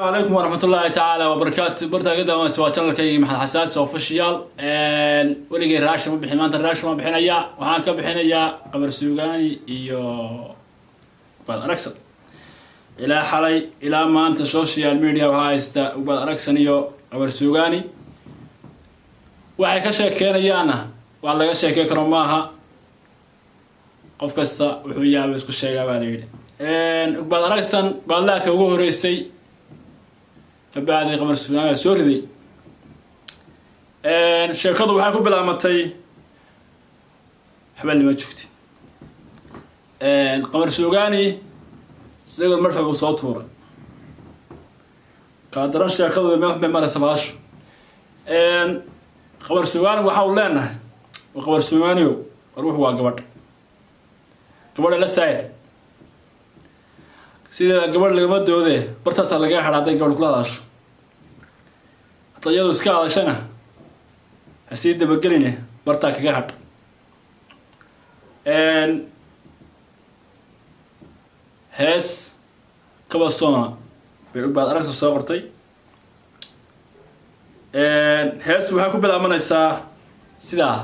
عليكم ورحمة الله تعالى وبركاته. برتا قد ما سوى channel كي محل حساس official ولقي راشد ما بحين ما أنت راشد ما بحين أياه وهان كبحين أياه قبر سوقاني بعد أركسن إلى حالي إلى ما أنت social media وهاي وبعد أركسن قبر سوقاني waxay ka sheekeynayaan waa laga sheekay karo maaha qof kasta wuxuu yaabay isku sheegaa baa leeyahay baad aragsan baadlaadka ugu horeysay tabaadii qamar suugaan soo riday sheekadu waxay ku bilaamatay xabal ma joogtay qamar suugaani sidoo marfaa uu soo tuuray ka daran sheekadu ma marasabaash قبر سوان وحاول لنا وقبر سوانيو روح واقبر قبر لا ساير سيدا قبر اللي ما دوده برتاس على جاي حدا قبر كل هذا طيب اسكا على شنه هسيد بقرينه برتاك قاعد ان هس قبر صونا بعد رأس الصغرتي heestu waxay ku bilaabanaysaa sidaa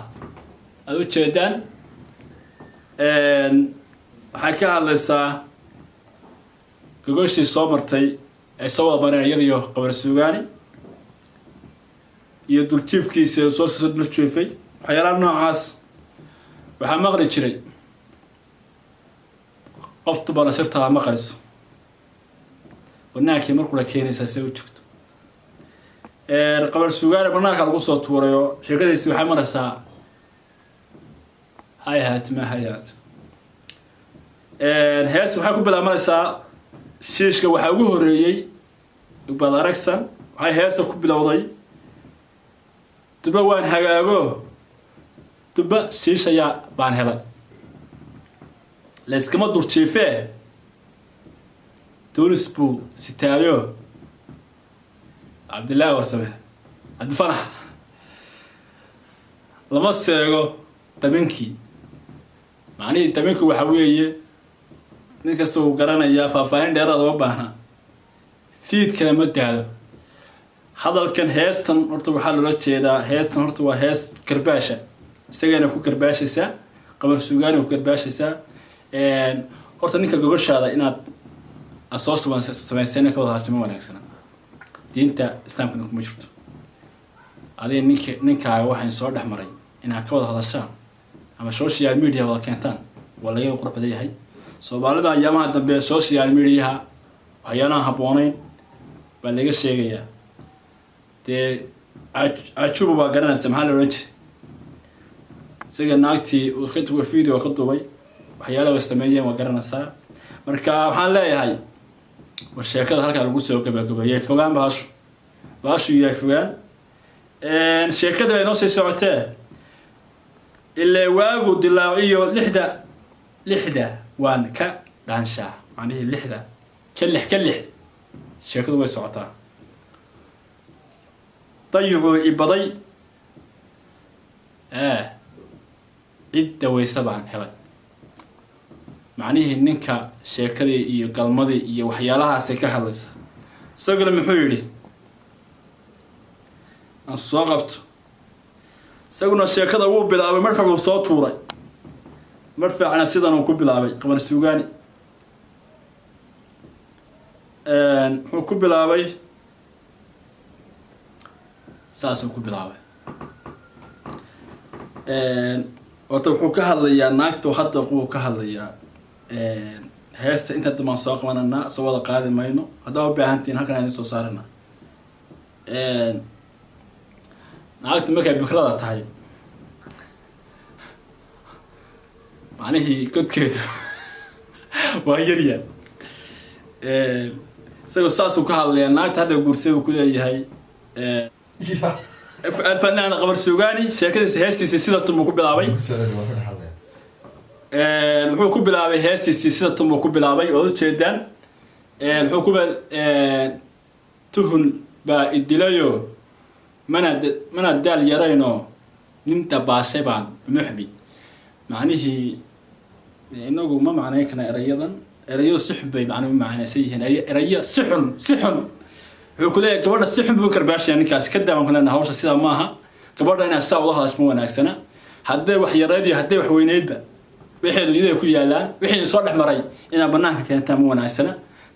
aad u jeedaan waxay ka hadlaysaa gogoshii soo martay ay soo wada mareen iyadiyo qabar suugaani iyo duljiifkiisa soo dul jiifay waxyaalaha noocaas waxaa maqli jiray qoftu bana sirtaa maqlayso wanaagii markuu la keenaysaa see u joogto قبل سوغان برنامج على قصة توريو شركة السياحة مرسا هاي هات ما هيات هي السياحة كلها مرسا شيشة وحوجه الرئي وبلا ركسا هاي السياحة كلها وضعي تبى وين هجاجو تبى شيشة يا بان هلا لازم كمان دور شيفه تونس بو ستاريو عبد الله ورسمه عبد الفرح لما سيغو تبنكي معني تبنكي waxa weeye ninka soo garanaya faafaahin dheeraad oo baahan fiid kala ma daado hadalkan heestan horta waxa loo jeedaa heestan horta waa hees karbaasha isagana ku karbaashaysa qabar suugaan ku karbaashaysa horta ninka gogoshaada inaad asoos sameeysan ka wada haastimo wanaagsan diinta islaamka kuma jirto adee ninkaaga waxaan soo dhaxmaray inaad ka wada hadashaan ama social media wada keentaan waa laga qurux badan yahay Soomaalida ayamaha dambe social media waxyaanaha habooneyn baa laga sheegayaa ajuba baa garanaysa maxaa la oran jiray isaga naagtii uu ka tuwa video ka duubay waxyaalaha ay sameeyeen waa garanaysaa marka waxaan leeyahay والشركات هالك على الجوسة وكبا يفوقان باشو يفوقان الشركات بينوسي سعتها اللي واجو دلاعيو لحدة وان كا لانشا معنيه اللحدة كلح الشركات وين سعتها طيبوا إبضي عدة ويسبعا هذا معنيه إنك شركة قلمدي وحيالها سكهلس سجل محيري الصغبت سجلنا الشركة هو بلعب مرفع وصوت وراي مرفع على سيدنا وكل بلعب قبل السوقاني هو كل بلعب ساس وكل بلعب وتوقع كهذا ناكتو حتى قوة كهذا heesta inta dama soo qabanana soo wada qaadi mayno hadaa u baahantiin halkan aan soo saarana naagta markay bikrada tahay macnaheedu godkeedu waa yaryar isagoo saas uu ka hadlaya naagta hadda guurtay uu ku leeyahay الفنان قبر سوقاني شركة هيستي سيدة تم كوبلاوي wuxuu ku bilaabay heesiisi sida tum ku bilaabay oo jeedaan wuxuu ku tuhun ba idilayo mana dal yarayno ninta baasheban muxbi macnihi inagu ma macnay kana erayadan erayo suxbay macnaheedu macnaheedu eraya sixun wuxuu leeyahay gabadha si xun buu karbaashaya ninkaas ka daawan kuna hawsha sida ma aha gabadha inay saa wada hadasho wanaagsana hadday wax yareedii hadday wax weyneedba wixii iday ku yaalaan wixii soo dhaxmaray ina banaanka keentaa ma wanaagsana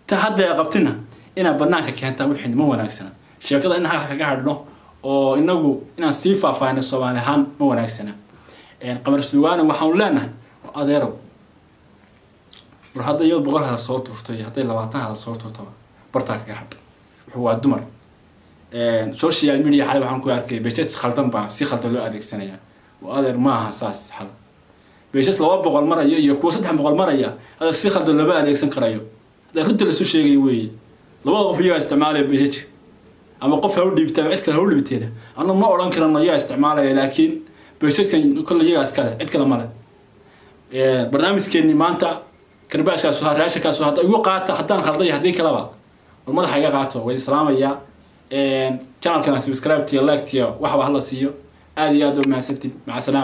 ta hadda qabtina ina banaanka keentaa wixii ma wanaagsana sheekada in halka kaga hadhno oo inagu inaan sii faahfaahino Soomaalihan ma wanaagsana qamar suugaan waxaan leenahay adeero war hadda iyo boqol hal soo turtay hadday 20 hal soo turtay barta kaga hadh wuxuu waa dumar social media xalay waxaan ku arkay beeshaas khaldan baa si khaldan loo adeegsanaya وأدر ما حساس حلا بيشت لو أبغى المرة يكون صدق أبغى المرة هذا السيخ هذا اللي بقى يكسن كرايو ده كنت لسه شيء يوي لو أبغى فيه استعماله بيشت أما قف هودي بتاعت كله هودي بتيله أنا ما أوران كنا نيا استعماله لكن بيشت كان كل يجي أسكاله عد كلام مرة برنامج كني ما أنت كرباش كسوهات عايش كسوهات يوقع حتى نخليه هديك كلامه والمرة حاجة قاعته والسلام يا channel كان سبسكرايب تيا لايك تيا واحد هلا سيو هذه يا دوم مع السلامة.